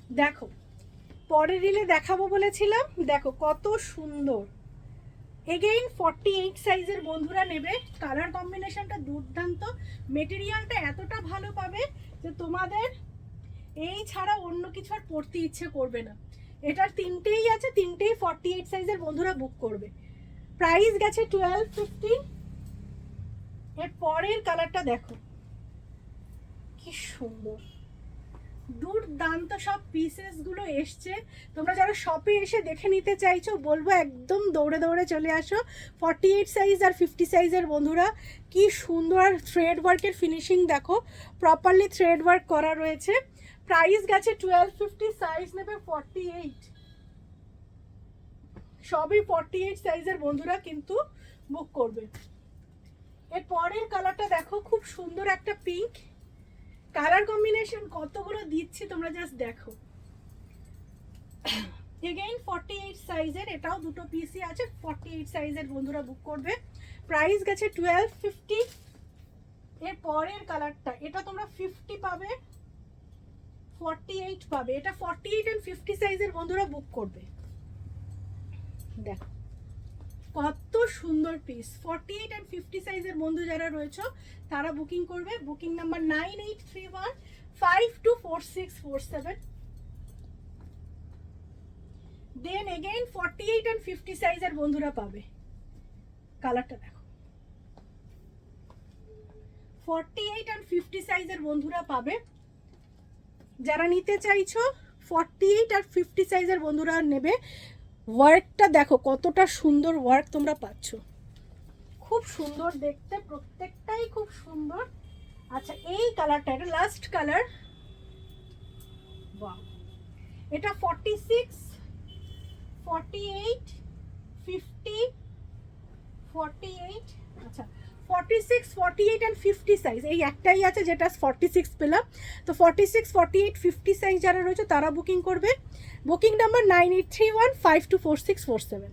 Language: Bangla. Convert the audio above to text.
দেখো পরের রিলে দেখাবো বলেছিলাম, দেখো কত সুন্দর। এগেইন 48 সাইজের বন্ধুরা নেবে, কালার কম্বিনেশনটা দুর্দান্ত, মেটেরিয়ালটা এতটা ভালো পাবে যে তোমাদের এই ছাড়া অন্য কিছু আর পরতে ইচ্ছে করবে না। এটার তিনটেই আছে, তিনটেই 48 সাইজের বন্ধুরা বুক করবে। প্রাইস গেছে 1250। এর পরের কালারটা দেখো কি সুন্দর, দুর্দান্ত সব পিসেস গুলো এসছে। তোমরা যারা শপে এসে দেখে নিতে চাইছো বলবো একদম দৌড়ে দৌড়ে চলে আসো। 48 সাইজ আর 50 সাইজের বন্ধুরা কি সুন্দর, আর থ্রেড ওয়ার্কের ফিনিশিং দেখো, প্রপারলি থ্রেড ওয়ার্ক করা রয়েছে। প্রাইস গেছে 1250, সাইজ নেবে 48, সবই 48 সাইজের বন্ধুরা কিন্তু বুক করবে। এর পরের কালারটা দেখো খুব সুন্দর একটা পিঙ্ক, কালার কম্বিনেশন কতগুলো দিচ্ছি তোমরা জাস্ট দেখো। এগেইন 48 সাইজের, এটাও দুটো পিসই আছে, 48 সাইজের বন্ধুরা বুক করবে। প্রাইস গেছে 1250। এর পরের কালারটা, এটা তোমরা 50 পাবে, 48 পাবে, এটা 48 এন্ড 50 সাইজের বন্ধুরা বুক করবে। দেখো কত সুন্দর পিস। 48 এন্ড 50 সাইজের বন্ধু যারা রয়েছে তারা বুকিং করবে। Booking number 9831524647। Then again 48 and 50 সাইজের বন্ধুরা পাবে। কালারটা দেখো, 48 এন্ড 50 সাইজের বন্ধুরা পাবে। যারা নিতে চাইছো 48 আর 50 সাইজের বন্ধুরা নেবে। ওয়ার্কটা দেখো কতটা সুন্দর ওয়ার্ক তোমরা পাচ্ছ, খুব সুন্দর দেখতে, প্রত্যেকটাই খুব সুন্দর। আচ্ছা এই কালারটা, এটা লাস্ট কালার, ওয়াও। এটা 46, 48, 50, 48, আচ্ছা 46, 48 এন্ড 50 সাইজ, এই একটাই আছে যেটা 46 পেলাম। তো 46, 48, 50 সাইজ যারা রয়েছে তারা বুকিং করবে। Booking number 9831524647।